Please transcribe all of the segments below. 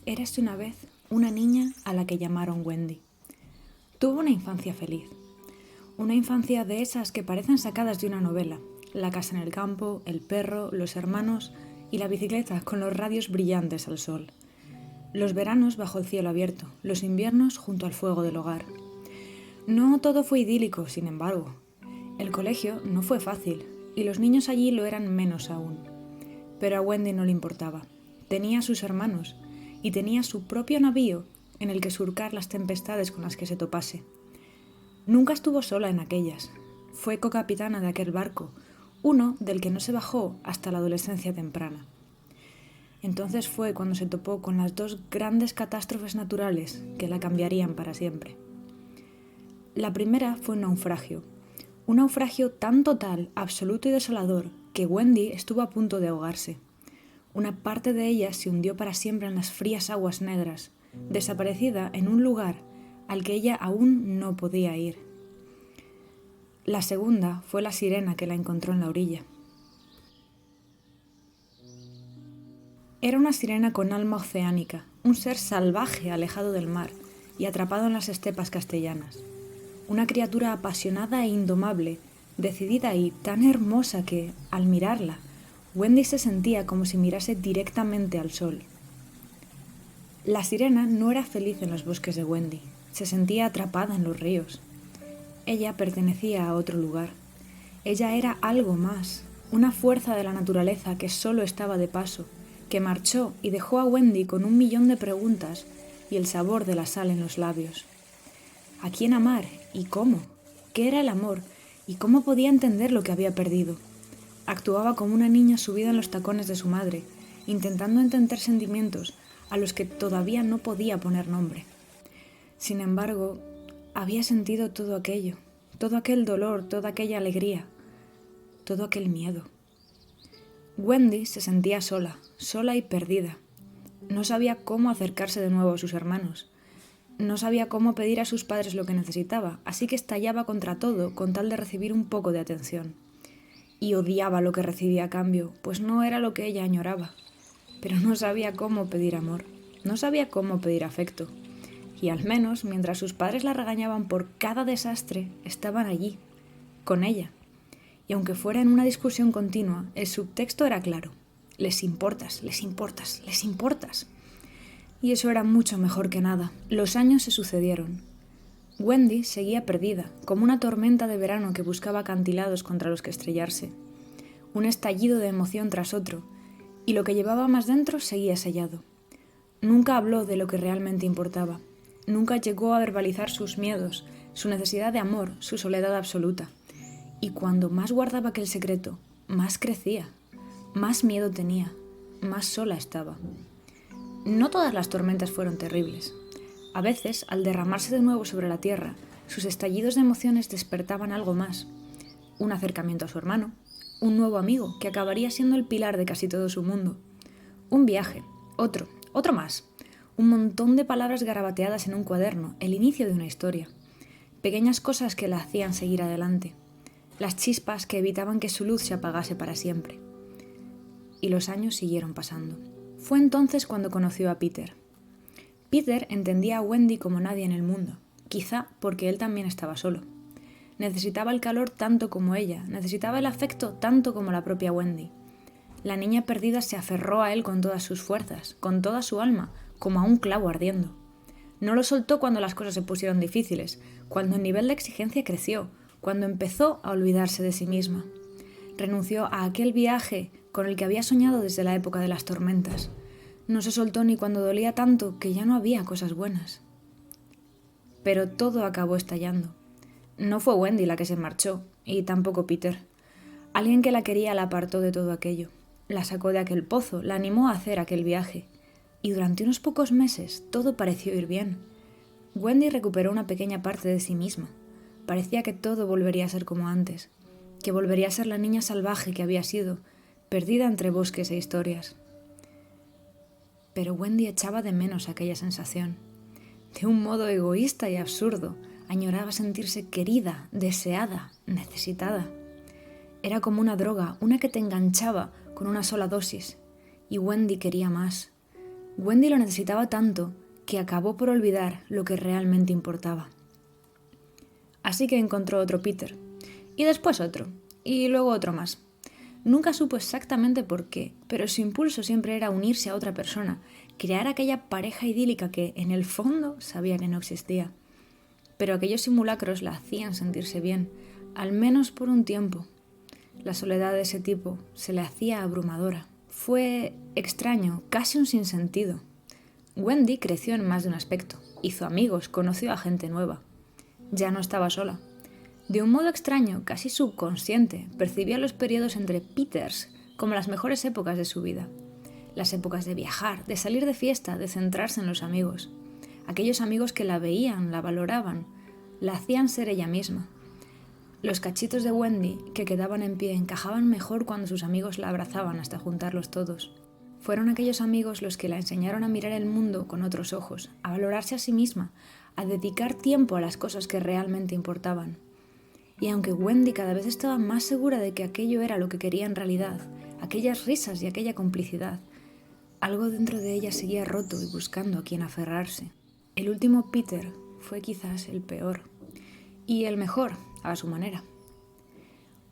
Érase una vez una niña a la que llamaron Wendy. Tuvo una infancia feliz. Una infancia de esas que parecen sacadas de una novela. La casa en el campo, el perro, los hermanos y la bicicleta con los radios brillantes al sol. Los veranos bajo el cielo abierto, los inviernos junto al fuego del hogar. No todo fue idílico, sin embargo. El colegio no fue fácil y los niños allí lo eran menos aún. Pero a Wendy no le importaba. Tenía a sus hermanos y tenía su propio navío en el que surcar las tempestades con las que se topase. Nunca estuvo sola en aquellas. Fue cocapitana de aquel barco, uno del que no se bajó hasta la adolescencia temprana. Entonces fue cuando se topó con las dos grandes catástrofes naturales que la cambiarían para siempre. La primera fue un naufragio tan total, absoluto y desolador que Wendy estuvo a punto de ahogarse. Una parte de ella se hundió para siempre en las frías aguas negras, desaparecida en un lugar al que ella aún no podía ir. La segunda fue la sirena que la encontró en la orilla. Era una sirena con alma oceánica, un ser salvaje alejado del mar y atrapado en las estepas castellanas. Una criatura apasionada e indomable, decidida y tan hermosa que, al mirarla, Wendy se sentía como si mirase directamente al sol. La sirena no era feliz en los bosques de Wendy, se sentía atrapada en los ríos. Ella pertenecía a otro lugar. Ella era algo más, una fuerza de la naturaleza que solo estaba de paso, que marchó y dejó a Wendy con 1.000.000 de preguntas y el sabor de la sal en los labios. ¿A quién amar y cómo? ¿Qué era el amor y cómo podía entender lo que había perdido? Actuaba como una niña subida en los tacones de su madre, intentando entender sentimientos a los que todavía no podía poner nombre. Sin embargo, había sentido todo aquello, todo aquel dolor, toda aquella alegría, todo aquel miedo. Wendy se sentía sola, sola y perdida. No sabía cómo acercarse de nuevo a sus hermanos. No sabía cómo pedir a sus padres lo que necesitaba, así que estallaba contra todo con tal de recibir un poco de atención. Y odiaba lo que recibía a cambio, pues no era lo que ella añoraba. Pero no sabía cómo pedir amor, no sabía cómo pedir afecto. Y al menos, mientras sus padres la regañaban por cada desastre, estaban allí, con ella. Y aunque fuera en una discusión continua, el subtexto era claro. Les importas, les importas, les importas. Y eso era mucho mejor que nada. Los años se sucedieron. Wendy seguía perdida, como una tormenta de verano que buscaba acantilados contra los que estrellarse. Un estallido de emoción tras otro, y lo que llevaba más dentro seguía sellado. Nunca habló de lo que realmente importaba. Nunca llegó a verbalizar sus miedos, su necesidad de amor, su soledad absoluta. Y cuando más guardaba aquel secreto, más crecía, más miedo tenía, más sola estaba. No todas las tormentas fueron terribles. A veces, al derramarse de nuevo sobre la tierra, sus estallidos de emociones despertaban algo más. Un acercamiento a su hermano, un nuevo amigo que acabaría siendo el pilar de casi todo su mundo. Un viaje, otro más. Un montón de palabras garabateadas en un cuaderno, el inicio de una historia. Pequeñas cosas que la hacían seguir adelante. Las chispas que evitaban que su luz se apagase para siempre. Y los años siguieron pasando. Fue entonces cuando conoció a Peter. Peter entendía a Wendy como nadie en el mundo, quizá porque él también estaba solo. Necesitaba el calor tanto como ella, necesitaba el afecto tanto como la propia Wendy. La niña perdida se aferró a él con todas sus fuerzas, con toda su alma, como a un clavo ardiendo. No lo soltó cuando las cosas se pusieron difíciles, cuando el nivel de exigencia creció, cuando empezó a olvidarse de sí misma. Renunció a aquel viaje con el que había soñado desde la época de las tormentas. No se soltó ni cuando dolía tanto que ya no había cosas buenas. Pero todo acabó estallando. No fue Wendy la que se marchó, y tampoco Peter. Alguien que la quería la apartó de todo aquello. La sacó de aquel pozo, la animó a hacer aquel viaje. Y durante unos pocos meses todo pareció ir bien. Wendy recuperó una pequeña parte de sí misma. Parecía que todo volvería a ser como antes, que volvería a ser la niña salvaje que había sido, perdida entre bosques e historias. Pero Wendy echaba de menos aquella sensación. De un modo egoísta y absurdo, añoraba sentirse querida, deseada, necesitada. Era como una droga, una que te enganchaba con una sola dosis, y Wendy quería más. Wendy lo necesitaba tanto que acabó por olvidar lo que realmente importaba. Así que encontró otro Peter, y después otro, y luego otro más. Nunca supo exactamente por qué, pero su impulso siempre era unirse a otra persona, crear aquella pareja idílica que, en el fondo, sabía que no existía. Pero aquellos simulacros la hacían sentirse bien, al menos por un tiempo. La soledad de ese tipo se le hacía abrumadora. Fue extraño, casi un sinsentido. Wendy creció en más de un aspecto, hizo amigos, conoció a gente nueva. Ya no estaba sola. De un modo extraño, casi subconsciente, percibía los periodos entre Peters como las mejores épocas de su vida. Las épocas de viajar, de salir de fiesta, de centrarse en los amigos. Aquellos amigos que la veían, la valoraban, la hacían ser ella misma. Los cachitos de Wendy que quedaban en pie encajaban mejor cuando sus amigos la abrazaban hasta juntarlos todos. Fueron aquellos amigos los que la enseñaron a mirar el mundo con otros ojos, a valorarse a sí misma, a dedicar tiempo a las cosas que realmente importaban. Y aunque Wendy cada vez estaba más segura de que aquello era lo que quería en realidad, aquellas risas y aquella complicidad, algo dentro de ella seguía roto y buscando a quien aferrarse. El último Peter fue quizás el peor, y el mejor, a su manera.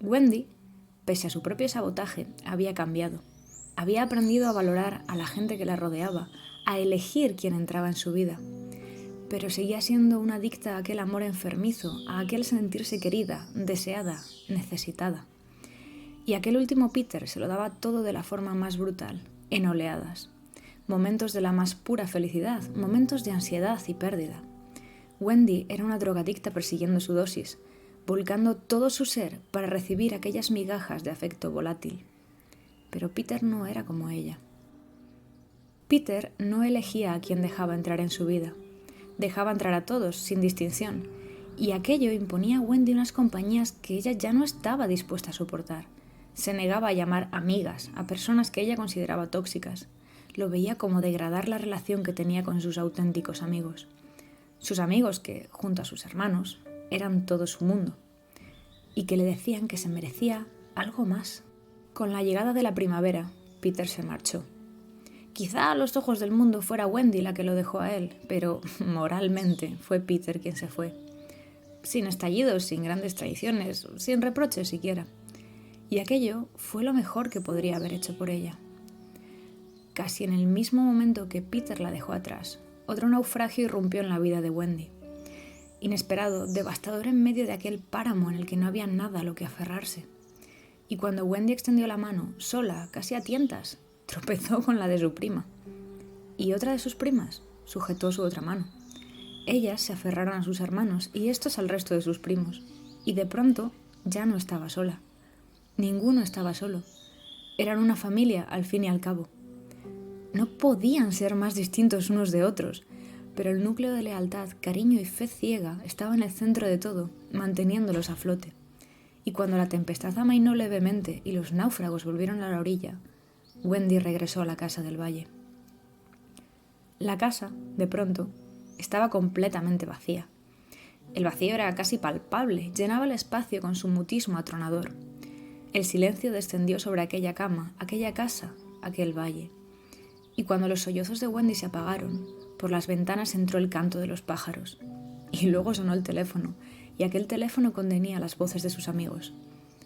Wendy, pese a su propio sabotaje, había cambiado. Había aprendido a valorar a la gente que la rodeaba, a elegir quién entraba en su vida. Pero seguía siendo una adicta a aquel amor enfermizo, a aquel sentirse querida, deseada, necesitada. Y aquel último Peter se lo daba todo de la forma más brutal, en oleadas. Momentos de la más pura felicidad, momentos de ansiedad y pérdida. Wendy era una drogadicta persiguiendo su dosis, volcando todo su ser para recibir aquellas migajas de afecto volátil. Pero Peter no era como ella. Peter no elegía a quién dejaba entrar en su vida. Dejaba entrar a todos, sin distinción, y aquello imponía a Wendy unas compañías que ella ya no estaba dispuesta a soportar. Se negaba a llamar amigas a personas que ella consideraba tóxicas. Lo veía como degradar la relación que tenía con sus auténticos amigos. Sus amigos que, junto a sus hermanos, eran todo su mundo, y que le decían que se merecía algo más. Con la llegada de la primavera, Peter se marchó. Quizá a los ojos del mundo fuera Wendy la que lo dejó a él, pero moralmente fue Peter quien se fue. Sin estallidos, sin grandes traiciones, sin reproches siquiera. Y aquello fue lo mejor que podría haber hecho por ella. Casi en el mismo momento que Peter la dejó atrás, otro naufragio irrumpió en la vida de Wendy. Inesperado, devastador en medio de aquel páramo en el que no había nada a lo que aferrarse. Y cuando Wendy extendió la mano, sola, casi a tientas, tropezó con la de su prima. Y otra de sus primas sujetó su otra mano. Ellas se aferraron a sus hermanos y estos al resto de sus primos. Y de pronto ya no estaba sola. Ninguno estaba solo. Eran una familia, al fin y al cabo. No podían ser más distintos unos de otros, pero el núcleo de lealtad, cariño y fe ciega estaba en el centro de todo, manteniéndolos a flote. Y cuando la tempestad amainó levemente y los náufragos volvieron a la orilla, Wendy regresó a la casa del valle. La casa, de pronto, estaba completamente vacía. El vacío era casi palpable, llenaba el espacio con su mutismo atronador. El silencio descendió sobre aquella cama, aquella casa, aquel valle. Y cuando los sollozos de Wendy se apagaron, por las ventanas entró el canto de los pájaros. Y luego sonó el teléfono, y aquel teléfono contenía las voces de sus amigos,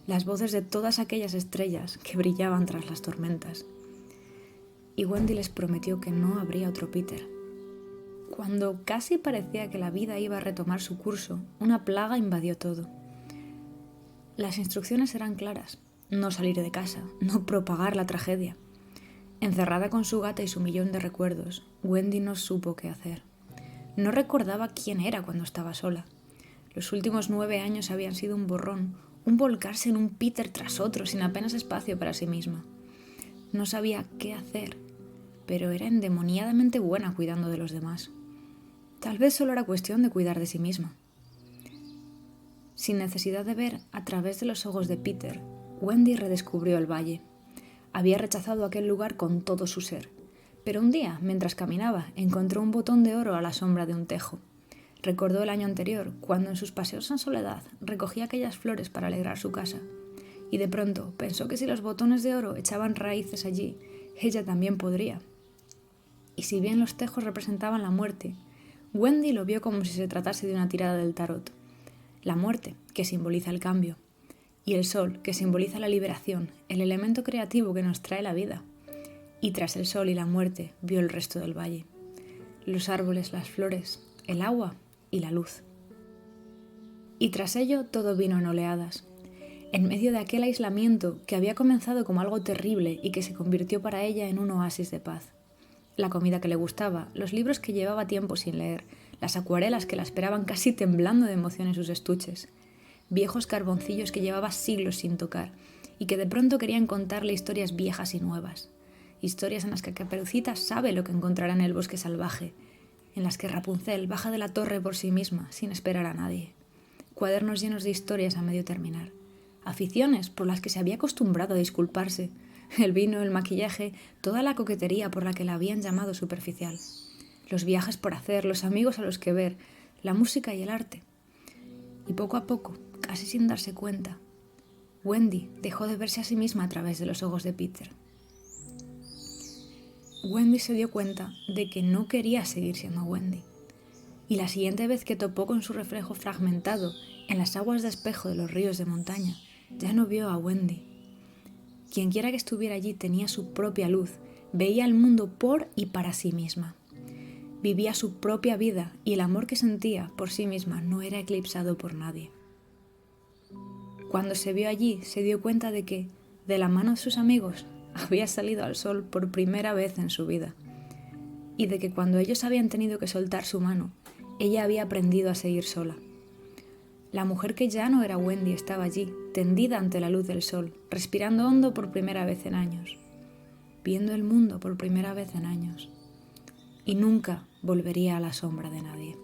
las voces de todas aquellas estrellas que brillaban tras las tormentas. Y Wendy les prometió que no habría otro Peter. Cuando casi parecía que la vida iba a retomar su curso, una plaga invadió todo. Las instrucciones eran claras: no salir de casa, no propagar la tragedia. Encerrada con su gata y su millón de recuerdos, Wendy no supo qué hacer. No recordaba quién era cuando estaba sola. Los últimos 9 años habían sido un borrón, un volcarse en un Peter tras otro sin apenas espacio para sí misma. No sabía qué hacer, pero era endemoniadamente buena cuidando de los demás. Tal vez solo era cuestión de cuidar de sí misma. Sin necesidad de ver a través de los ojos de Peter, Wendy redescubrió el valle. Había rechazado aquel lugar con todo su ser, pero un día, mientras caminaba, encontró un botón de oro a la sombra de un tejo. Recordó el año anterior, cuando en sus paseos en soledad recogía aquellas flores para alegrar su casa, y de pronto pensó que si los botones de oro echaban raíces allí, ella también podría. y si bien los tejos representaban la muerte, Wendy lo vio como si se tratase de una tirada del tarot. La muerte, que simboliza el cambio, y el sol, que simboliza la liberación, el elemento creativo que nos trae la vida. Y tras el sol y la muerte vio el resto del valle. Los árboles, las flores, el agua y la luz. Y tras ello todo vino en oleadas. En medio de aquel aislamiento que había comenzado como algo terrible y que se convirtió para ella en un oasis de paz. La comida que le gustaba, los libros que llevaba tiempo sin leer, las acuarelas que la esperaban casi temblando de emoción en sus estuches, viejos carboncillos que llevaba siglos sin tocar y que de pronto querían contarle historias viejas y nuevas, historias en las que Caperucita sabe lo que encontrará en el bosque salvaje, en las que Rapunzel baja de la torre por sí misma sin esperar a nadie, cuadernos llenos de historias a medio terminar, aficiones por las que se había acostumbrado a disculparse, el vino, el maquillaje, toda la coquetería por la que la habían llamado superficial, los viajes por hacer, los amigos a los que ver, la música y el arte. Y poco a poco, casi sin darse cuenta, Wendy dejó de verse a sí misma a través de los ojos de Peter. Wendy se dio cuenta de que no quería seguir siendo Wendy. Y la siguiente vez que topó con su reflejo fragmentado en las aguas de espejo de los ríos de montaña, ya no vio a Wendy. Quienquiera que estuviera allí tenía su propia luz, veía el mundo por y para sí misma. Vivía su propia vida y el amor que sentía por sí misma no era eclipsado por nadie. Cuando se vio allí, se dio cuenta de que, de la mano de sus amigos, había salido al sol por primera vez en su vida, y de que cuando ellos habían tenido que soltar su mano, ella había aprendido a seguir sola. La mujer que ya no era Wendy estaba allí, tendida ante la luz del sol, respirando hondo por primera vez en años, viendo el mundo por primera vez en años, y nunca volvería a la sombra de nadie.